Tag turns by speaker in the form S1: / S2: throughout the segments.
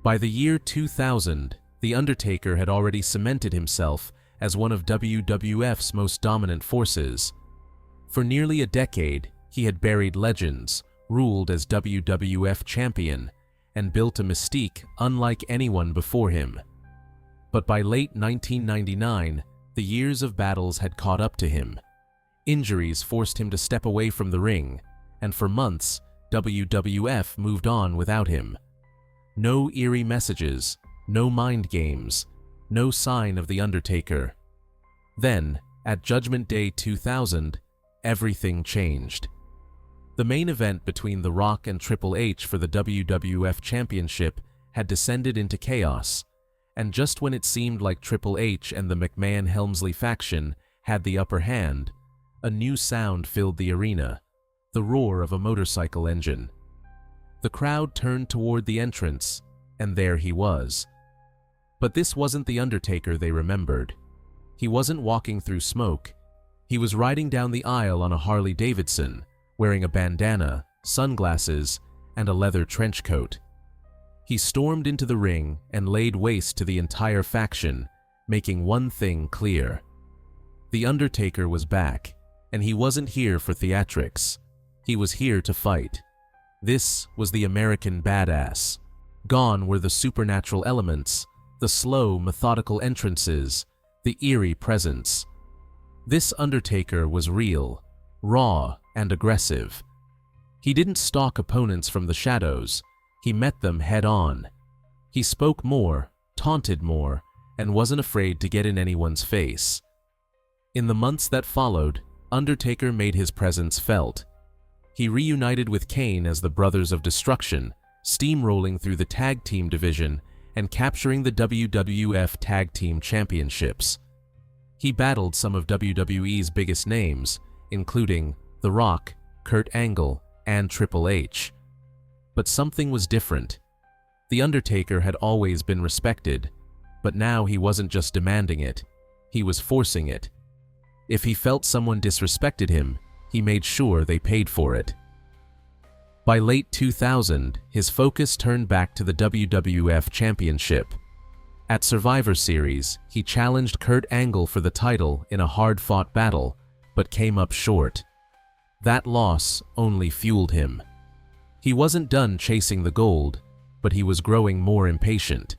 S1: By the year 2000, The Undertaker had already cemented himself as one of WWF's most dominant forces. For nearly a decade, he had buried legends, ruled as WWF champion, and built a mystique unlike anyone before him. But by late 1999, the years of battles had caught up to him. Injuries forced him to step away from the ring, and for months, WWF moved on without him. No eerie messages, no mind games, no sign of The Undertaker. Then, at Judgment Day 2000, everything changed. The main event between The Rock and Triple H for the WWF Championship had descended into chaos, and just when it seemed like Triple H and the McMahon-Helmsley Faction had the upper hand, a new sound filled the arena, the roar of a motorcycle engine. The crowd turned toward the entrance, and there he was. But this wasn't The Undertaker they remembered. He wasn't walking through smoke. He was riding down the aisle on a Harley-Davidson, wearing a bandana, sunglasses, and a leather trench coat. He stormed into the ring and laid waste to the entire faction, making one thing clear. The Undertaker was back, and he wasn't here for theatrics. He was here to fight. This was the American Badass. Gone were the supernatural elements, the slow, methodical entrances, the eerie presence. This Undertaker was real, raw, and aggressive. He didn't stalk opponents from the shadows. He met them head-on. He spoke more, taunted more, and wasn't afraid to get in anyone's face. In the months that followed, Undertaker made his presence felt. He reunited with Kane as the Brothers of Destruction, steamrolling through the tag team division and capturing the WWF Tag Team Championships. He battled some of WWE's biggest names, including The Rock, Kurt Angle, and Triple H. But something was different. The Undertaker had always been respected, but now he wasn't just demanding it, he was forcing it. If he felt someone disrespected him, he made sure they paid for it. By late 2000, his focus turned back to the WWF Championship. At Survivor Series, he challenged Kurt Angle for the title in a hard-fought battle, but came up short. That loss only fueled him. He wasn't done chasing the gold, but he was growing more impatient.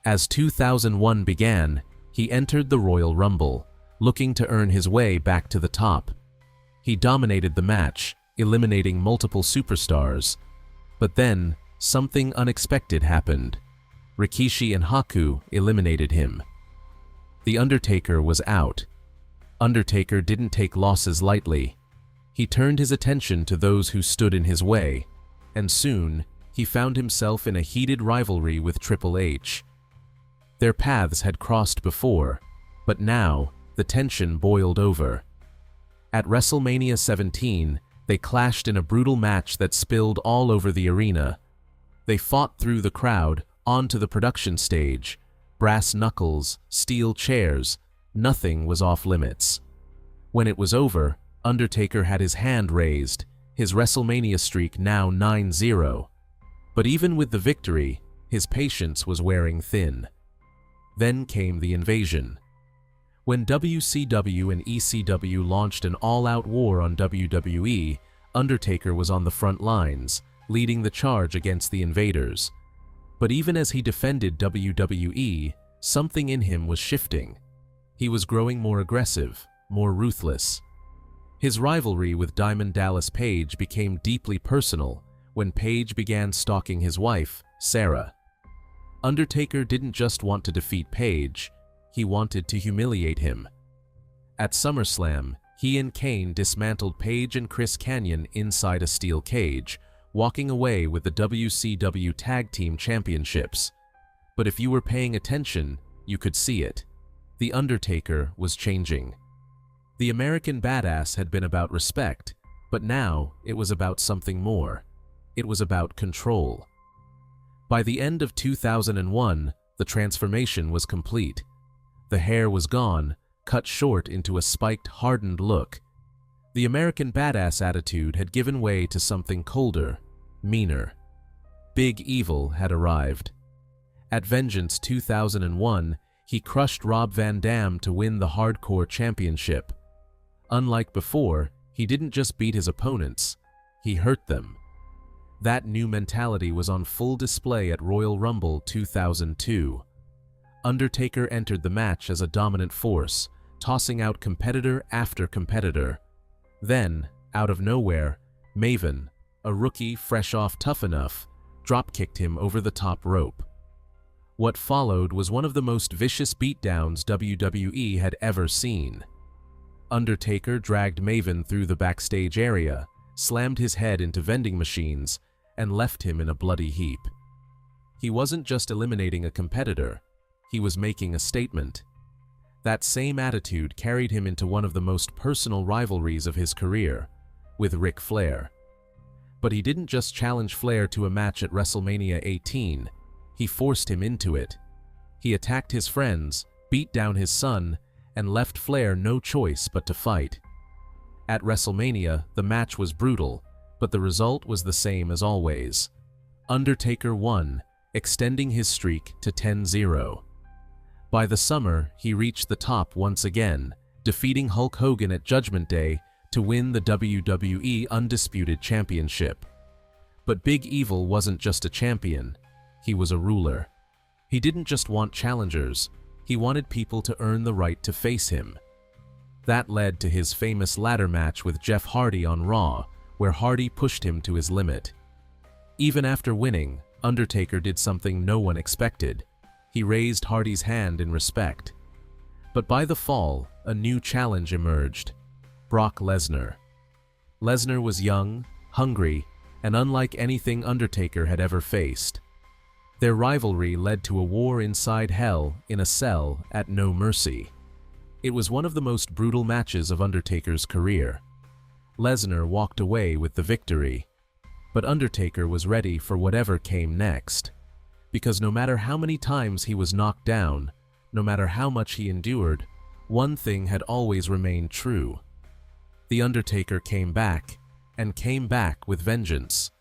S1: As 2001 began, he entered the Royal Rumble, looking to earn his way back to the top. He dominated the match, eliminating multiple superstars. But then, something unexpected happened. Rikishi and Haku eliminated him. The Undertaker was out. Undertaker didn't take losses lightly. He turned his attention to those who stood in his way, and soon, he found himself in a heated rivalry with Triple H. Their paths had crossed before, but now, the tension boiled over. At WrestleMania 17, they clashed in a brutal match that spilled all over the arena. They fought through the crowd, onto the production stage. Brass knuckles, steel chairs, nothing was off limits. When it was over, Undertaker had his hand raised, his WrestleMania streak now 9-0. But even with the victory, his patience was wearing thin. Then came the invasion. When WCW and ECW launched an all-out war on WWE, Undertaker was on the front lines, leading the charge against the invaders. But even as he defended WWE, something in him was shifting. He was growing more aggressive, more ruthless. His rivalry with Diamond Dallas Page became deeply personal when Page began stalking his wife, Sarah. Undertaker didn't just want to defeat Page, he wanted to humiliate him. At SummerSlam, he and Kane dismantled Page and Chris Kanyon inside a steel cage, walking away with the WCW Tag Team Championships. But if you were paying attention, you could see it. The Undertaker was changing. The American Badass had been about respect, but now it was about something more. It was about control. By the end of 2001, the transformation was complete. The hair was gone, cut short into a spiked, hardened look. The American Badass attitude had given way to something colder, meaner. Big Evil had arrived. At Vengeance 2001, he crushed Rob Van Dam to win the Hardcore Championship. Unlike before, he didn't just beat his opponents, he hurt them. That new mentality was on full display at Royal Rumble 2002. Undertaker entered the match as a dominant force, tossing out competitor after competitor. Then, out of nowhere, Maven, a rookie fresh off Tough Enough, dropkicked him over the top rope. What followed was one of the most vicious beatdowns WWE had ever seen. Undertaker dragged Maven through the backstage area, slammed his head into vending machines, and left him in a bloody heap. He wasn't just eliminating a competitor, he was making a statement. That same attitude carried him into one of the most personal rivalries of his career, with Ric Flair. But he didn't just challenge Flair to a match at WrestleMania 18, he forced him into it. He attacked his friends, beat down his son, and left Flair no choice but to fight. At WrestleMania, the match was brutal, but the result was the same as always. Undertaker won, extending his streak to 10-0. By the summer, he reached the top once again, defeating Hulk Hogan at Judgment Day to win the WWE Undisputed Championship. But Big Evil wasn't just a champion, he was a ruler. He didn't just want challengers, he wanted people to earn the right to face him. That led to his famous ladder match with Jeff Hardy on Raw, where Hardy pushed him to his limit. Even after winning, Undertaker did something no one expected. He raised Hardy's hand in respect. But by the fall, a new challenge emerged: Brock Lesnar. Lesnar was young, hungry, and unlike anything Undertaker had ever faced. Their rivalry led to a war inside Hell in a cell at No Mercy. It was one of the most brutal matches of Undertaker's career. Lesnar walked away with the victory, but Undertaker was ready for whatever came next. Because no matter how many times he was knocked down, no matter how much he endured, one thing had always remained true. The Undertaker came back, and came back with vengeance.